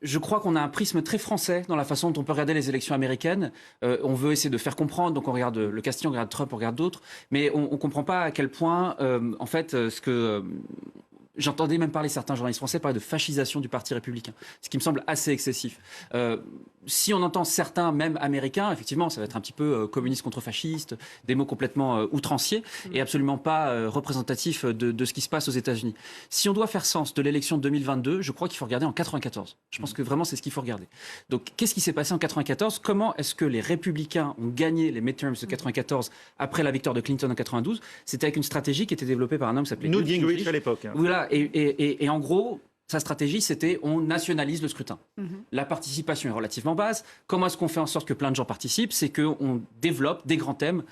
je crois qu'on a un prisme très français dans la façon dont on peut regarder les élections américaines. On veut essayer de faire comprendre, donc on regarde le Castillo, on regarde Trump, on regarde d'autres, mais on ne comprend pas à quel point, en fait, ce que... J'entendais même parler, certains journalistes français parler de fascisation du Parti républicain, ce qui me semble assez excessif. Si on entend certains, même américains, effectivement, ça va être un petit peu communiste contre fasciste, des mots complètement outranciers et absolument pas représentatifs de ce qui se passe aux États-Unis. Si on doit faire sens de l'élection de 2022, je crois qu'il faut regarder en 94. Je pense que vraiment c'est ce qu'il faut regarder. Donc qu'est-ce qui s'est passé en 94 ? Comment est-ce que les républicains ont gagné les midterms de 94 après la victoire de Clinton en 92 ? C'était avec une stratégie qui était développée par un homme qui s'appelait Newt Gingrich à l'époque. Voilà, et en gros, sa stratégie, c'était on nationalise le scrutin. La participation est relativement basse. Comment est-ce qu'on fait en sorte que plein de gens participent ? C'est qu'on développe des grands thèmes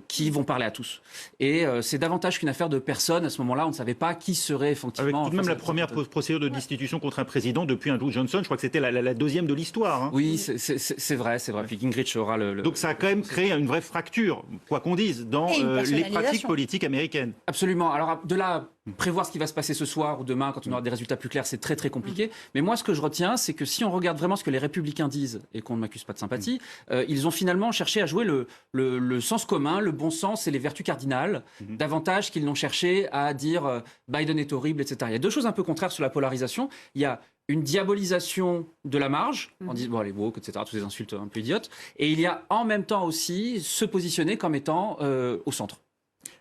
qui vont parler à tous. Et c'est davantage qu'une affaire de personnes. À ce moment-là, on ne savait pas qui serait effectivement... Avec tout de même la première procédure de destitution contre un président depuis Andrew Johnson. Je crois que c'était la deuxième de l'histoire. Hein. Oui, c'est vrai. Puis Gingrich aura le... Donc ça a quand même créé une vraie fracture, quoi qu'on dise, dans les pratiques politiques américaines. Absolument. Alors de là... Prévoir ce qui va se passer ce soir ou demain, quand on aura des résultats plus clairs, c'est très très compliqué. Mais moi, ce que je retiens, c'est que si on regarde vraiment ce que les républicains disent, et qu'on ne m'accuse pas de sympathie, ils ont finalement cherché à jouer le sens commun, le bon sens et les vertus cardinales, davantage qu'ils n'ont cherché à dire Biden est horrible, etc. Il y a deux choses un peu contraires sur la polarisation. Il y a une diabolisation de la marge, en disant bon, les woke, etc., toutes ces insultes un peu idiotes. Et il y a en même temps aussi se positionner comme étant au centre.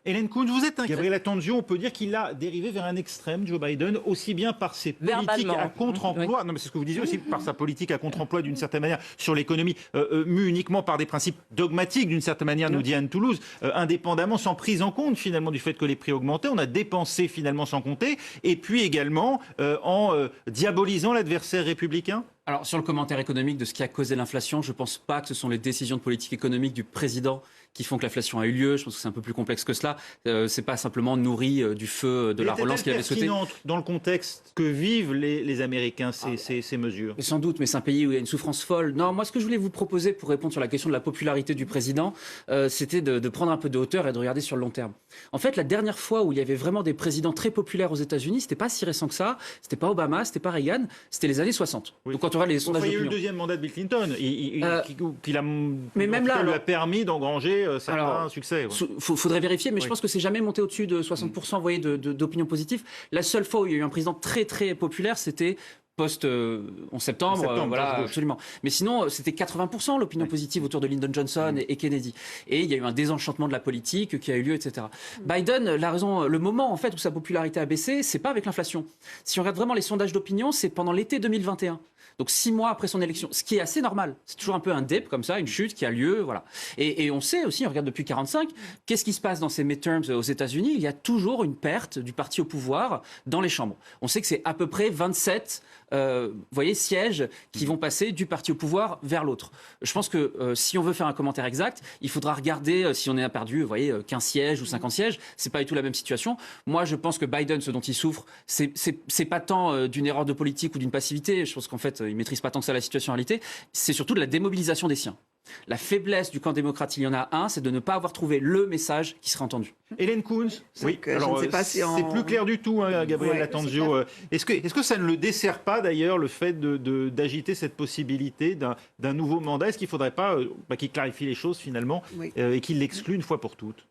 Hélène Kounz, vous êtes un Gabriel Attanzio, on peut dire qu'il a dérivé vers un extrême, Joe Biden, aussi bien par ses politiques à contre-emploi, non mais c'est ce que vous disiez aussi, par sa politique à contre-emploi d'une certaine manière sur l'économie, mue uniquement par des principes dogmatiques d'une certaine manière, nous dit Anne Toulouse, indépendamment, sans prise en compte finalement du fait que les prix augmentaient, on a dépensé finalement sans compter, et puis également en diabolisant l'adversaire républicain. Alors, sur le commentaire économique de ce qui a causé l'inflation, je ne pense pas que ce sont les décisions de politique économique du président qui font que l'inflation a eu lieu. Je pense que c'est un peu plus complexe que cela. C'est pas simplement nourri du feu de la relance qu'il avait souhaité. Dans le contexte que vivent les Américains, ces mesures. Mais sans doute, mais c'est un pays où il y a une souffrance folle. Non, moi, ce que je voulais vous proposer pour répondre sur la question de la popularité du président, c'était de prendre un peu de hauteur et de regarder sur le long terme. En fait, la dernière fois où il y avait vraiment des présidents très populaires aux États-Unis, c'était pas si récent que ça. C'était pas Obama, c'était pas Reagan, c'était les années 60. Oui. Donc quand on regarde les sondages d'opinion. Il y a eu le deuxième mandat de Bill Clinton, mais même là, lui a permis d'engranger certains succès. Faudrait vérifier, mais je pense que c'est jamais monté au-dessus de 60%, vous voyez, d'opinion positive. La seule fois où il y a eu un président très très populaire, c'était en septembre, voilà, absolument. Mais sinon, c'était 80% l'opinion positive autour de Lyndon Johnson et Kennedy. Et il y a eu un désenchantement de la politique qui a eu lieu, etc. Biden, la raison, le moment en fait où sa popularité a baissé, c'est pas avec l'inflation. Si on regarde vraiment les sondages d'opinion, c'est pendant l'été 2021. Donc 6 mois après son élection, ce qui est assez normal. C'est toujours un peu un dip comme ça, une chute qui a lieu, voilà. Et on sait aussi, on regarde depuis 45, qu'est-ce qui se passe dans ces midterms aux États-Unis ? Il y a toujours une perte du parti au pouvoir dans les chambres. On sait que c'est à peu près 27 sièges qui vont passer du parti au pouvoir vers l'autre. Je pense que si on veut faire un commentaire exact, il faudra regarder si on est perdu, 15 sièges ou 50 sièges. C'est pas du tout la même situation. Moi, je pense que Biden, ce dont il souffre, c'est pas tant d'une erreur de politique ou d'une passivité. Je pense qu'en fait, il maîtrise pas tant que ça la situation en réalité. C'est surtout de la démobilisation des siens. La faiblesse du camp démocrate, il y en a un, c'est de ne pas avoir trouvé le message qui serait entendu. Hélène Kounz, oui, alors c'est plus clair du tout, hein, Gabriel Attanzio. Est-ce que ça ne le dessert pas d'ailleurs le fait d'agiter cette possibilité d'un nouveau mandat ? Est-ce qu'il ne faudrait pas qu'il clarifie les choses finalement et qu'il l'exclue une fois pour toutes ?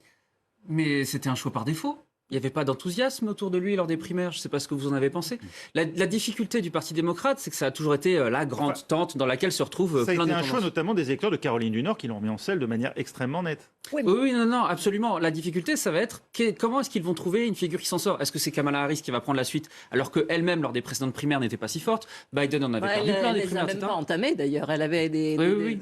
Mais c'était un choix par défaut. Il n'y avait pas d'enthousiasme autour de lui lors des primaires. Je ne sais pas ce que vous en avez pensé. La difficulté du Parti démocrate, c'est que ça a toujours été la grande tente dans laquelle se retrouvent plein de tendances. Ça a été un choix notamment des électeurs de Caroline du Nord qui l'ont mis en selle de manière extrêmement nette. Oui, non, absolument. La difficulté, ça va être comment est-ce qu'ils vont trouver une figure qui s'en sort ? Est-ce que c'est Kamala Harris qui va prendre la suite alors qu'elle-même, lors des précédentes primaires, n'était pas si forte ? Biden en avait perdu plein des primaires, etc. Elle n'a même pas entamé d'ailleurs. Elle avait des... Oui.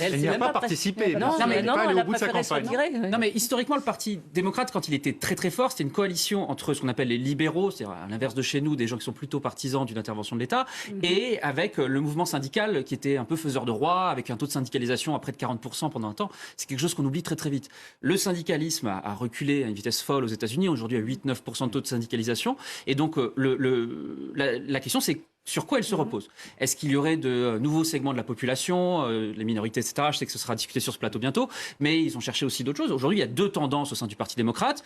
Elle n'y a pas participé. Non, elle a préféré se retirer. Non, mais historiquement, le Parti démocrate, quand il était très très fort, c'était une coalition entre ce qu'on appelle les libéraux, c'est-à-dire à l'inverse de chez nous, des gens qui sont plutôt partisans d'une intervention de l'État, et avec le mouvement syndical qui était un peu faiseur de roi, avec un taux de syndicalisation à près de 40% pendant un temps. C'est quelque chose qu'on oublie très très vite. Le syndicalisme a reculé à une vitesse folle aux États-Unis, aujourd'hui à 8-9% de taux de syndicalisation, et donc la question c'est sur quoi elle se repose ? Est-ce qu'il y aurait de nouveaux segments de la population, les minorités, etc. Je sais que ce sera discuté sur ce plateau bientôt, mais ils ont cherché aussi d'autres choses. Aujourd'hui, il y a deux tendances au sein du Parti démocrate.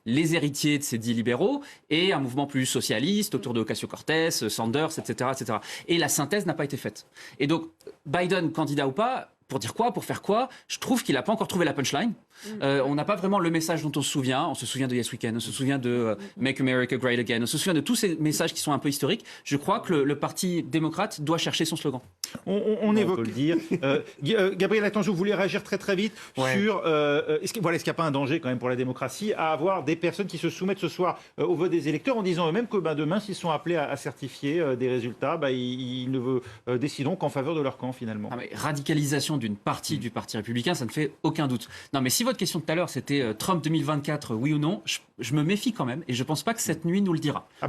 les héritiers de ces 10 libéraux et un mouvement plus socialiste autour de Ocasio-Cortez, Sanders, etc., etc. Et la synthèse n'a pas été faite. Et donc, Biden, candidat ou pas, pour dire quoi, pour faire quoi, je trouve qu'il n'a pas encore trouvé la punchline. On n'a pas vraiment le message dont on se souvient. On se souvient de Yes Weekend, on se souvient de Make America Great Again, on se souvient de tous ces messages qui sont un peu historiques. Je crois que le Parti démocrate doit chercher son slogan. On évoque. On peut le dire. Gabriel Attangiou, vous voulez réagir très très vite sur est-ce qu'il n'y a pas un danger quand même pour la démocratie à avoir des personnes qui se soumettent ce soir au vote des électeurs en disant eux-mêmes que demain, s'ils sont appelés à certifier des résultats, ils ne décideront qu'en faveur de leur camp finalement. Radicalisation d'une partie du Parti républicain, ça ne fait aucun doute. Non, mais si votre question tout à l'heure c'était Trump 2024, oui ou non, je me méfie quand même et je ne pense pas que cette nuit nous le dira. Je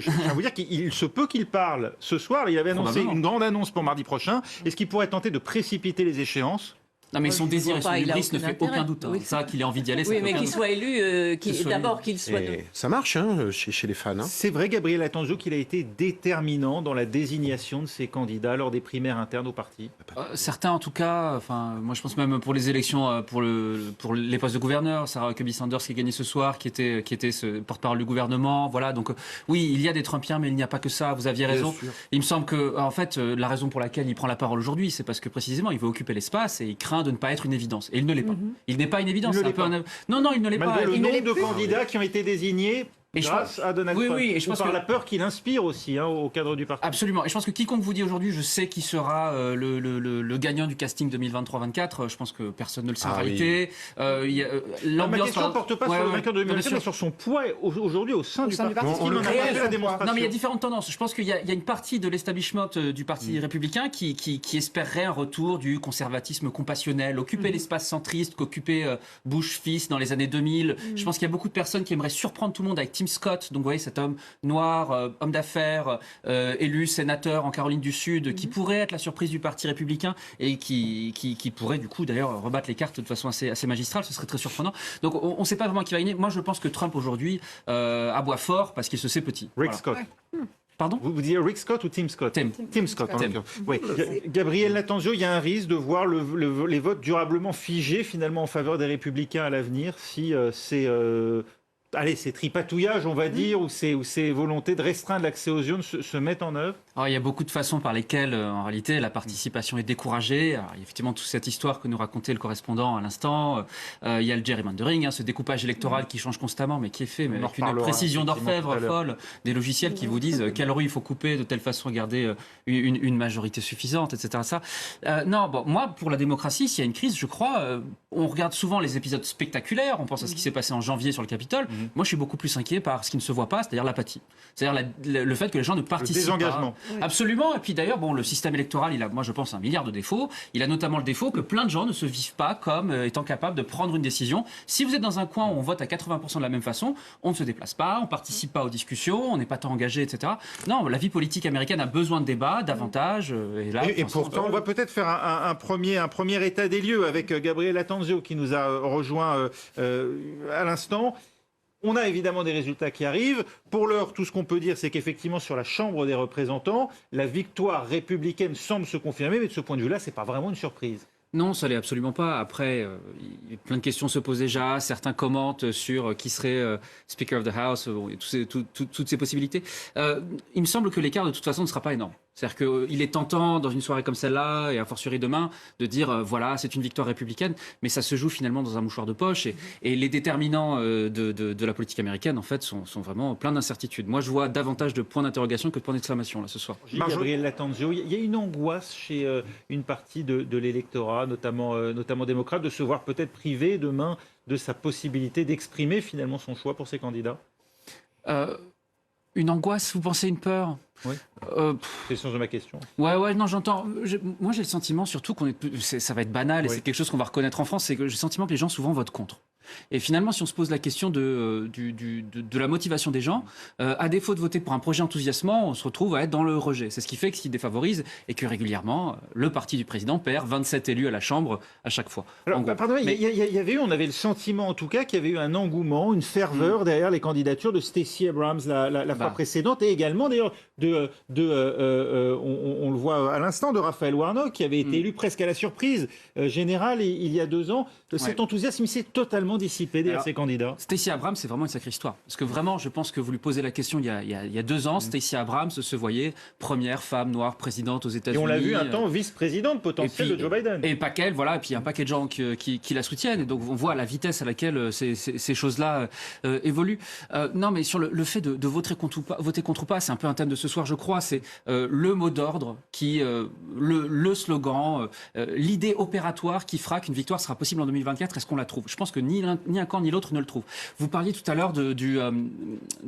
tiens à vous dire qu'il se peut qu'il parle ce soir. Il avait annoncé une grande annonce pour mardi prochain. Est-ce qu'il pourrait tenter de précipiter les échéances ? Non, mais son désir et son hubris ne fait aucun doute. Oui. Ça, qu'il ait envie d'y aller, oui, mais qu'il soit élu, d'abord qu'il soit... Ça marche chez les fans. C'est vrai, Gabriel Attangiou, qu'il a été déterminant dans la désignation de ses candidats lors des primaires internes au parti. Certains, en tout cas, moi je pense même pour les élections, pour les postes de gouverneur, Sarah Huckabee Sanders qui a gagné ce soir, qui était ce porte-parole du gouvernement. Voilà, donc oui, il y a des Trumpiens, mais il n'y a pas que ça. Vous aviez raison. Il me semble que, en fait, la raison pour laquelle il prend la parole aujourd'hui, c'est parce que précisément, il veut occuper l'espace et il craint de ne pas être une évidence. Et il ne l'est pas. Il n'est pas une évidence. Non, il ne l'est pas. Malgré le nombre de candidats qui ont été désignés grâce à Donald Trump. Oui, et je pense par la peur qu'il inspire aussi au cadre du parti. Absolument. Et je pense que quiconque vous dit aujourd'hui, je sais qui sera le gagnant du casting 2023-24, je pense que personne ne le sait en réalité. Ma question ne porte pas sur le vainqueur de 2024, mais sur son poids aujourd'hui au sein du parti. Non, mais il y a différentes tendances. Je pense qu'il y a une partie de l'establishment du parti républicain qui espérerait un retour du conservatisme compassionnel, occuper l'espace centriste qu'occupait Bush fils dans les années 2000. Je pense qu'il y a beaucoup de personnes qui aimeraient surprendre tout le monde avec Tim Scott, donc vous voyez cet homme noir, homme d'affaires, élu sénateur en Caroline du Sud, qui pourrait être la surprise du Parti républicain et qui pourrait du coup d'ailleurs rebattre les cartes de façon assez magistrale. Ce serait très surprenant. Donc on ne sait pas vraiment qui va gagner. Moi je pense que Trump aujourd'hui aboie fort parce qu'il se sait petit. Rick Scott. Pardon ? Vous disiez Rick Scott ou Tim Scott ? Tim Scott. Oui. Gabriel Attangiou, il y a un risque de voir les votes durablement figés finalement en faveur des républicains à l'avenir si ces tripatouillages, on va dire, ou ces volontés de restreindre l'accès aux urnes se mettent en œuvre. Alors, il y a beaucoup de façons par lesquelles, en réalité, la participation est découragée. Alors, il y a effectivement toute cette histoire que nous racontait le correspondant à l'instant. Il y a le gerrymandering, ce découpage électoral qui change constamment, mais qui est fait avec une précision d'orfèvre folle. Des logiciels qui vous disent quelle rue il faut couper, de telle façon garder une majorité suffisante, etc. Moi, pour la démocratie, s'il y a une crise, je crois, on regarde souvent les épisodes spectaculaires. On pense à ce qui s'est passé en janvier sur le Capitole. Moi, je suis beaucoup plus inquiet par ce qui ne se voit pas, c'est-à-dire l'apathie. C'est-à-dire le fait que les gens ne participent pas. Le désengagement. Absolument. Et puis d'ailleurs, le système électoral, il a, moi je pense, 1 milliard de défauts. Il a notamment le défaut que plein de gens ne se vivent pas comme étant capables de prendre une décision. Si vous êtes dans un coin où on vote à 80% de la même façon, on ne se déplace pas, on ne participe pas aux discussions, on n'est pas tant engagé, etc. Non, la vie politique américaine a besoin de débat, davantage. Et pourtant, on va peut-être faire un premier état des lieux avec Gabriel Attangiou qui nous a rejoint à l'instant. On a évidemment des résultats qui arrivent. Pour l'heure, tout ce qu'on peut dire, c'est qu'effectivement, sur la Chambre des représentants, la victoire républicaine semble se confirmer, mais de ce point de vue-là, ce n'est pas vraiment une surprise. Non, ça l'est absolument pas. Après, plein de questions se posent déjà. Certains commentent sur qui serait Speaker of the House, et toutes ces possibilités. Il me semble que l'écart, de toute façon, ne sera pas énorme. C'est-à-dire qu'il est tentant, dans une soirée comme celle-là, et a fortiori demain, de dire voilà, c'est une victoire républicaine, mais ça se joue finalement dans un mouchoir de poche. Et les déterminants de la politique américaine, en fait, sont vraiment plein d'incertitudes. Moi, je vois davantage de points d'interrogation que de points d'exclamation, là, ce soir. Gabriel Attangiou, il y a une angoisse chez une partie de l'électorat, notamment démocrate, de se voir peut-être privé demain de sa possibilité d'exprimer finalement son choix pour ses candidats. Une angoisse, vous pensez une peur ? Oui. C'est le sens de ma question. Ouais, non, j'entends. Moi, j'ai le sentiment surtout ça va être banal et c'est quelque chose qu'on va reconnaître en France, c'est que j'ai le sentiment que les gens souvent votent contre. Et finalement, si on se pose la question de la motivation des gens, à défaut de voter pour un projet enthousiasmant, on se retrouve à être dans le rejet. C'est ce qui fait que ce qui défavorise et que régulièrement, le parti du président perd 27 élus à la Chambre à chaque fois. Alors, on avait le sentiment en tout cas qu'il y avait eu un engouement, une ferveur derrière les candidatures de Stacey Abrams la fois précédente et également d'ailleurs on le voit à l'instant, de Raphaël Warnock qui avait été élu presque à la surprise générale il y a 2 ans. Cet enthousiasme, il s'est totalement totalement dissipé derrière ces candidats. Stacey Abrams, c'est vraiment une sacrée histoire. Parce que vraiment, je pense que vous lui posez la question il y a 2 ans. Stacey Abrams se voyait première femme noire présidente aux États-Unis. Et on l'a vu un temps vice-présidente potentielle de Joe Biden. Et pas qu'elle, voilà. Et puis il y a un paquet de gens qui la soutiennent. Et donc on voit la vitesse à laquelle ces choses-là évoluent. Non, mais sur le fait de voter contre ou pas, c'est un peu un thème de ce soir, je crois. C'est le mot d'ordre, le slogan, l'idée opératoire qui fera qu'une victoire sera possible en 2024. Est-ce qu'on la trouve ? Je pense que ni un camp ni l'autre ne le trouve. Vous parliez tout à l'heure du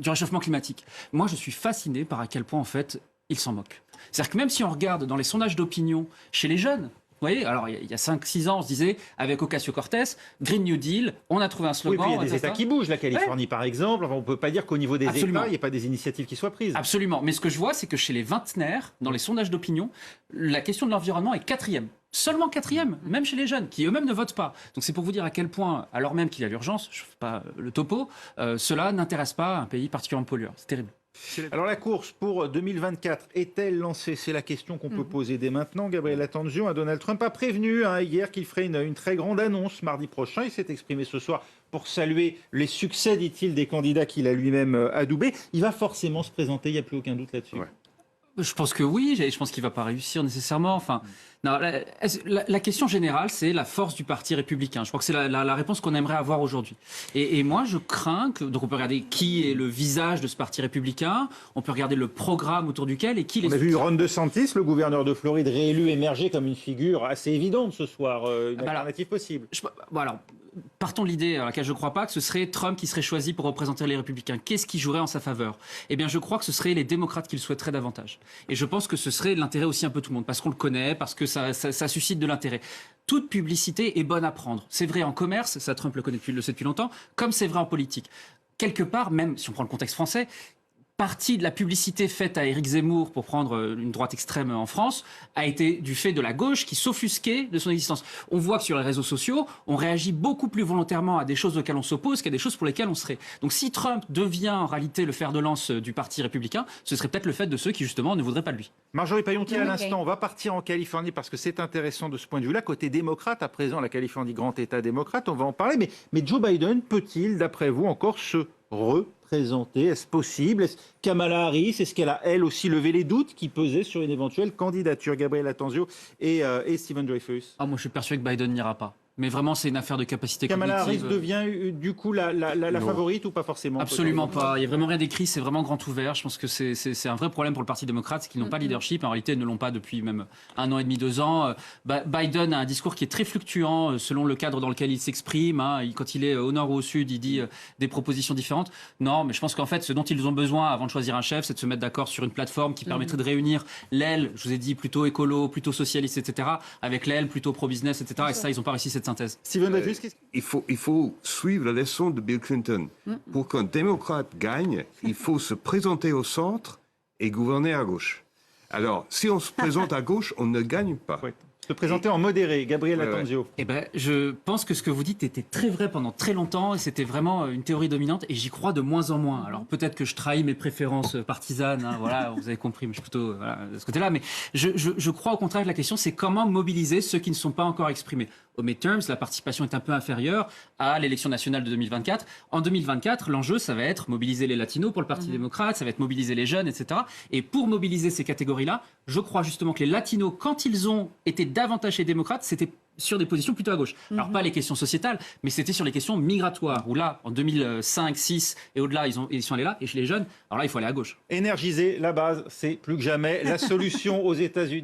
réchauffement climatique. Moi, je suis fasciné par à quel point, en fait, ils s'en moquent. C'est-à-dire que même si on regarde dans les sondages d'opinion chez les jeunes, vous voyez, alors il y a 5-6 ans, on se disait, avec Ocasio-Cortez, Green New Deal, on a trouvé un slogan. Oui, puis il y a des États qui bougent, la Californie par exemple. Enfin, on ne peut pas dire qu'au niveau des Absolument. États, il n'y a pas des initiatives qui soient prises. Absolument. Mais ce que je vois, c'est que chez les vingtenaires, dans les sondages d'opinion, la question de l'environnement est 4e. Seulement 4e, même chez les jeunes, qui eux-mêmes ne votent pas. Donc c'est pour vous dire à quel point, alors même qu'il y a l'urgence, je ne fais pas le topo, cela n'intéresse pas un pays particulièrement pollueur. C'est terrible. Alors la course pour 2024 est-elle lancée ? C'est la question qu'on peut poser dès maintenant. Gabriel Attanzio, Donald Trump a prévenu hier qu'il ferait une très grande annonce mardi prochain. Il s'est exprimé ce soir pour saluer les succès, dit-il, des candidats qu'il a lui-même adoubés. Il va forcément se présenter, il n'y a plus aucun doute là-dessus. Ouais. Je pense que oui, je pense qu'il ne va pas réussir nécessairement. Enfin, non, la question générale, c'est la force du parti républicain. Je crois que c'est la réponse qu'on aimerait avoir aujourd'hui. Et moi, je crains que... Donc on peut regarder qui est le visage de ce parti républicain, on peut regarder le programme autour duquel et qui les... On a vu Ron DeSantis, le gouverneur de Floride, réélu, émerger comme une figure assez évidente ce soir, une alternative possible. Voilà. Partons de l'idée à laquelle je ne crois pas que ce serait Trump qui serait choisi pour représenter les républicains. Qu'est-ce qui jouerait en sa faveur ? Eh bien, je crois que ce serait les démocrates qui le souhaiteraient davantage. Et je pense que ce serait l'intérêt aussi un peu de tout le monde, parce qu'on le connaît, parce que ça suscite de l'intérêt. Toute publicité est bonne à prendre. C'est vrai en commerce, ça Trump le sait depuis longtemps, comme c'est vrai en politique. Quelque part, même si on prend le contexte français, partie de la publicité faite à Éric Zemmour pour prendre une droite extrême en France a été du fait de la gauche qui s'offusquait de son existence. On voit que sur les réseaux sociaux, on réagit beaucoup plus volontairement à des choses auxquelles on s'oppose qu'à des choses pour lesquelles on serait. Donc si Trump devient en réalité le fer de lance du parti républicain, ce serait peut-être le fait de ceux qui justement ne voudraient pas de lui. Marjorie Paillontier, à l'instant, on va partir en Californie parce que c'est intéressant de ce point de vue-là. Côté démocrate, à présent, la Californie, grand État démocrate, on va en parler. Mais Joe Biden peut-il, d'après vous, encore se représenter ? Est-ce possible ? Est-ce Kamala Harris, est-ce qu'elle a, elle aussi, levé les doutes qui pesaient sur une éventuelle candidature ? Gabriel Attanzio et Stephen Dreyfus. Moi, je suis persuadé que Biden n'ira pas. Mais vraiment, c'est une affaire de capacité cognitive. Kamala Harris devient du coup la favorite ou pas forcément ? Absolument pas. Il n'y a vraiment rien d'écrit, c'est vraiment grand ouvert. Je pense que c'est un vrai problème pour le Parti démocrate, c'est qu'ils n'ont pas de leadership. En réalité, ils ne l'ont pas depuis même 1 an et demi, 2 ans. Biden a un discours qui est très fluctuant selon le cadre dans lequel il s'exprime. Quand il est au nord ou au sud, il dit des propositions différentes. Non, mais je pense qu'en fait, ce dont ils ont besoin avant de choisir un chef, c'est de se mettre d'accord sur une plateforme qui permettrait de réunir l'aile, je vous ai dit, plutôt écolo, plutôt socialiste, etc., avec l'aile plutôt pro-business, etc. Et ça, ils n'ont pas réussi cette synthèse. Steven Dreyfus, il faut suivre la leçon de Bill Clinton. Pour qu'un démocrate gagne, il faut se présenter au centre et gouverner à gauche. Alors, si on se présente à gauche, on ne gagne pas. Ouais. Se présenter en modéré, Gabriel Attanzio. Eh ben, je pense que ce que vous dites était très vrai pendant très longtemps et c'était vraiment une théorie dominante et j'y crois de moins en moins. Alors peut-être que je trahis mes préférences partisanes, voilà, vous avez compris, mais je suis plutôt de ce côté-là. Mais je crois au contraire que la question c'est comment mobiliser ceux qui ne sont pas encore exprimés. Au midterms, la participation est un peu inférieure à l'élection nationale de 2024. En 2024, l'enjeu, ça va être mobiliser les latinos pour le Parti démocrate, ça va être mobiliser les jeunes, etc. Et pour mobiliser ces catégories-là, je crois justement que les latinos, quand ils ont été davantage chez les démocrates, c'était sur des positions plutôt à gauche. Alors pas les questions sociétales, mais c'était sur les questions migratoires, où là, en 2005, 6 et au-delà, ils sont allés là. Et chez les jeunes, alors là, il faut aller à gauche. Énergiser la base, c'est plus que jamais la solution aux États-Unis.